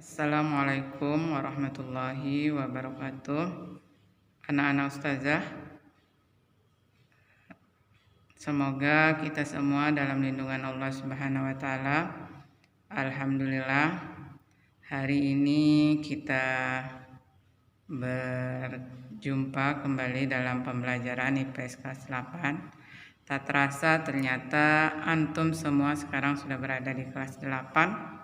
Assalamualaikum warahmatullahi wabarakatuh. Anak-anak ustazah, semoga kita semua dalam lindungan Allah Subhanahu wa taala. Alhamdulillah, hari ini kita berjumpa kembali dalam pembelajaran IPS kelas 8. Tak terasa ternyata antum semua sekarang sudah berada di kelas 8.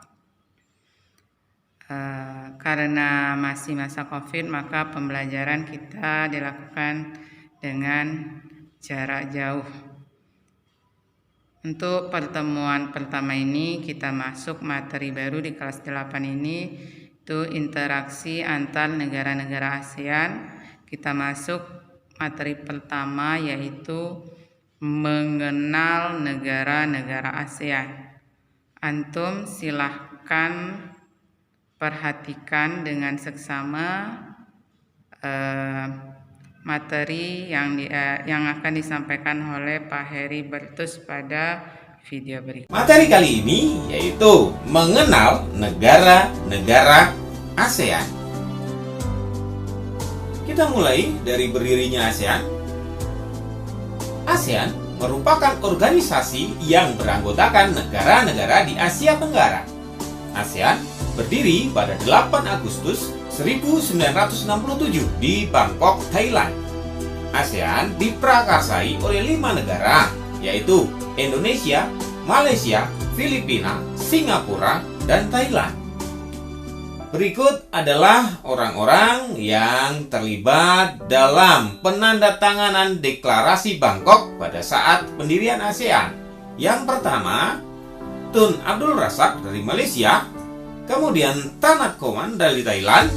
Karena masih masa COVID, maka pembelajaran kita dilakukan dengan jarak jauh. Untuk pertemuan pertama ini kita masuk materi baru di kelas 8 ini, itu interaksi antar negara-negara ASEAN. Kita masuk materi pertama yaitu mengenal negara-negara ASEAN. Antum silahkan perhatikan dengan seksama materi yang akan disampaikan oleh Pak Heri Bertus pada video berikut. Materi kali ini yaitu mengenal negara-negara ASEAN. Kita mulai dari berdirinya ASEAN. ASEAN merupakan organisasi yang beranggotakan negara-negara di Asia Tenggara. ASEAN berdiri pada 8 Agustus 1967 di Bangkok, Thailand. ASEAN diprakarsai oleh 5 negara, yaitu Indonesia, Malaysia, Filipina, Singapura, dan Thailand. Berikut adalah orang-orang yang terlibat dalam penandatanganan Deklarasi Bangkok pada saat pendirian ASEAN. Yang pertama, Tun Abdul Razak dari Malaysia, kemudian Tanat Koman dari Thailand,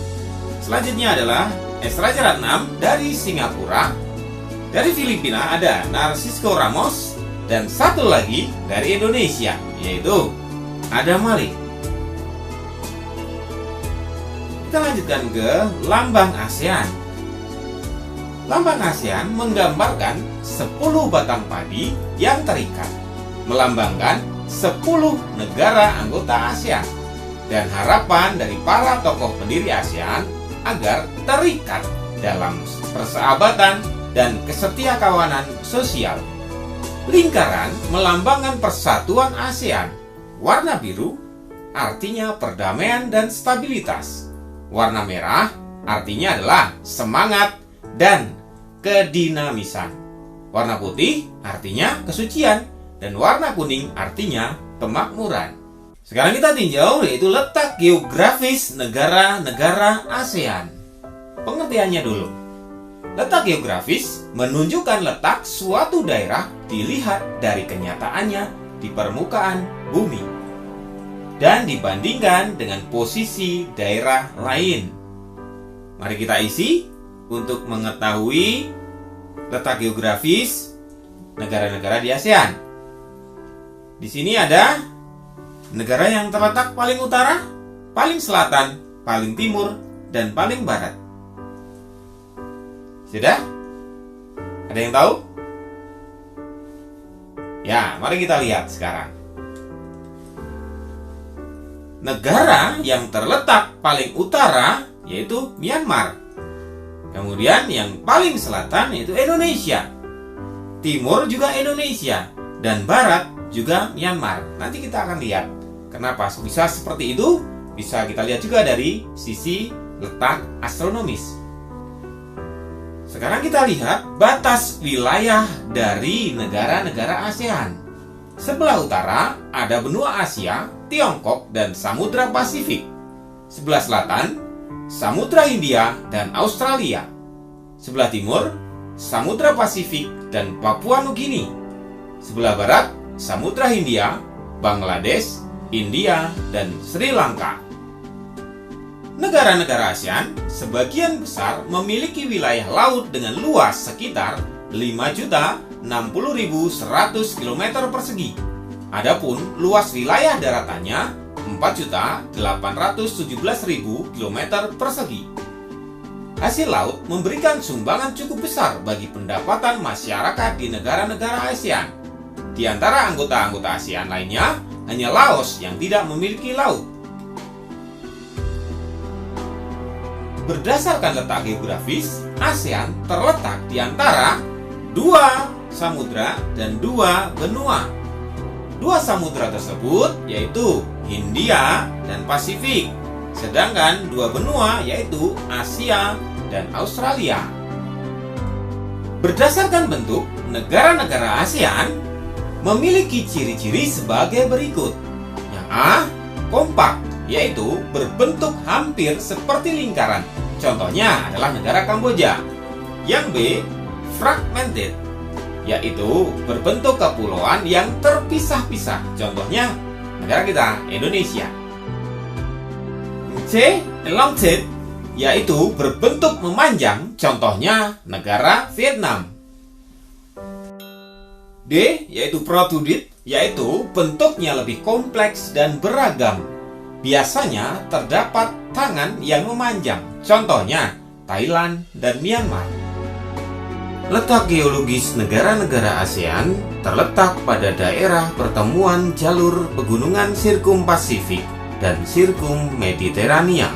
selanjutnya adalah S. Raja Ratnam dari Singapura, dari Filipina ada Narcisco Ramos, dan satu lagi dari Indonesia, yaitu Adam Malik. Kita lanjutkan ke lambang ASEAN. Lambang ASEAN menggambarkan 10 batang padi yang terikat, melambangkan 10 negara anggota ASEAN, dan harapan dari para tokoh pendiri ASEAN agar terikat dalam persahabatan dan kesetiakawanan sosial. Lingkaran melambangkan persatuan ASEAN. Warna biru artinya perdamaian dan stabilitas. Warna merah artinya adalah semangat dan kedinamisan. Warna putih artinya kesucian, dan warna kuning artinya kemakmuran. Sekarang kita tinjau yaitu letak geografis negara-negara ASEAN. Pengertiannya dulu. Letak geografis menunjukkan letak suatu daerah dilihat dari kenyataannya di permukaan bumi dan dibandingkan dengan posisi daerah lain. Mari kita isi untuk mengetahui letak geografis negara-negara di ASEAN. Di sini ada negara yang terletak paling utara, paling selatan, paling timur, dan paling barat. Sudah? Ada yang tahu? Ya, mari kita lihat sekarang. Negara yang terletak paling utara yaitu Myanmar. Kemudian yang paling selatan yaitu Indonesia. Timur juga Indonesia, dan barat juga Myanmar. Nanti kita akan lihat kenapa bisa seperti itu. Bisa kita lihat juga dari sisi letak astronomis. Sekarang kita lihat batas wilayah dari negara-negara ASEAN. Sebelah utara ada benua Asia, Tiongkok, dan Samudra Pasifik. Sebelah selatan, Samudra Hindia dan Australia. Sebelah timur, Samudra Pasifik dan Papua Nugini. Sebelah barat, Samudra Hindia, Bangladesh, India, dan Sri Lanka. Negara-negara ASEAN sebagian besar memiliki wilayah laut dengan luas sekitar 5.060.100 km persegi. Adapun luas wilayah daratannya 4.817.000 km persegi. Hasil laut memberikan sumbangan cukup besar bagi pendapatan masyarakat di negara-negara ASEAN. Di antara anggota-anggota ASEAN lainnya, hanya Laos yang tidak memiliki laut. Berdasarkan letak geografis, ASEAN terletak di antara dua samudra dan dua benua. Dua samudra tersebut yaitu Hindia dan Pasifik, sedangkan dua benua yaitu Asia dan Australia. Berdasarkan bentuk, negara-negara ASEAN memiliki ciri-ciri sebagai berikut. Yang A, kompak, yaitu berbentuk hampir seperti lingkaran. Contohnya adalah negara Kamboja. Yang B, fragmented, yaitu berbentuk kepulauan yang terpisah-pisah. Contohnya negara kita, Indonesia. C, elongated, yaitu berbentuk memanjang. Contohnya negara Vietnam. D, yaitu protruded, yaitu bentuknya lebih kompleks dan beragam. Biasanya terdapat tangan yang memanjang. Contohnya Thailand dan Myanmar. Letak geologis negara-negara ASEAN terletak pada daerah pertemuan jalur pegunungan Sirkum Pasifik dan Sirkum Mediterania.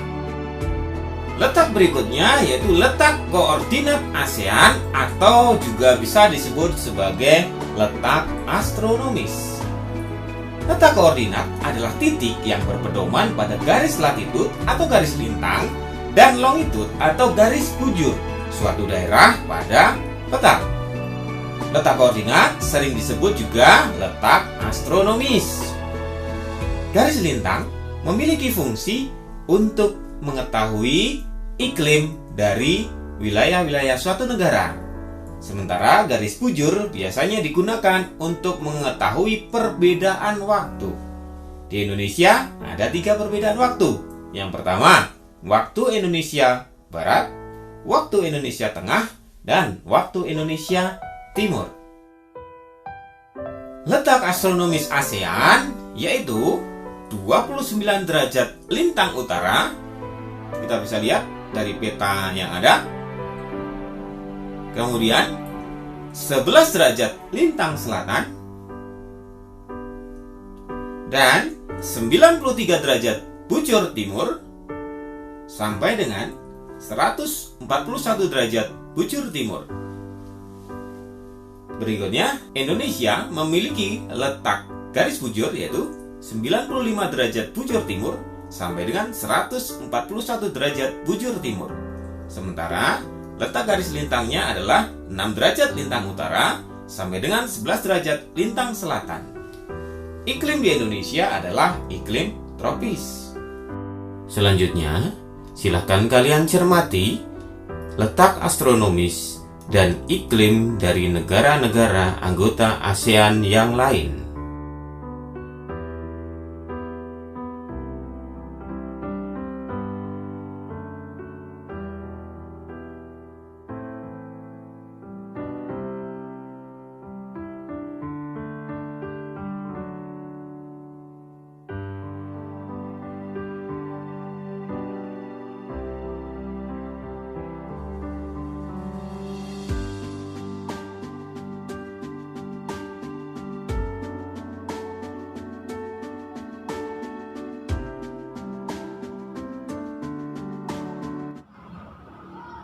Letak berikutnya yaitu letak koordinat ASEAN atau juga bisa disebut sebagai letak astronomis. Letak koordinat adalah titik yang berpedoman pada garis latitud atau garis lintang dan longitud atau garis bujur suatu daerah pada peta. Letak koordinat sering disebut juga letak astronomis. Garis lintang memiliki fungsi untuk mengetahui iklim dari wilayah-wilayah suatu negara. Sementara garis bujur biasanya digunakan untuk mengetahui perbedaan waktu. Di Indonesia ada 3 perbedaan waktu. Yang pertama, waktu Indonesia Barat, waktu Indonesia Tengah, dan waktu Indonesia Timur. Letak astronomis ASEAN yaitu 29 derajat lintang utara. Kita bisa lihat dari peta yang ada. Kemudian 11 derajat lintang selatan dan 93 derajat bujur timur sampai dengan 141 derajat bujur timur. Berikutnya, Indonesia memiliki letak garis bujur yaitu 95 derajat bujur timur sampai dengan 141 derajat bujur timur. Sementara letak garis lintangnya adalah 6 derajat lintang utara sampai dengan 11 derajat lintang selatan. Iklim di Indonesia adalah iklim tropis. Selanjutnya, silakan kalian cermati letak astronomis dan iklim dari negara-negara anggota ASEAN yang lain.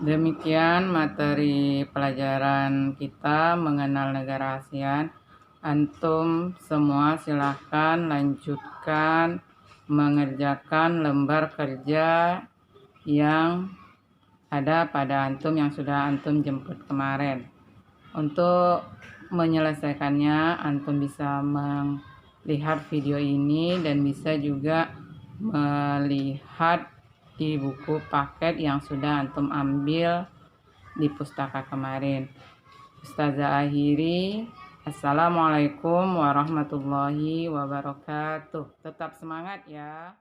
Demikian materi pelajaran kita mengenal negara ASEAN. Antum semua silahkan lanjutkan mengerjakan lembar kerja yang ada pada antum yang sudah antum jemput kemarin. Untuk menyelesaikannya, antum bisa melihat video ini dan bisa juga melihat di buku paket yang sudah antum ambil di pustaka kemarin. Ustazah akhiri, assalamualaikum warahmatullahi wabarakatuh. Tetap semangat ya.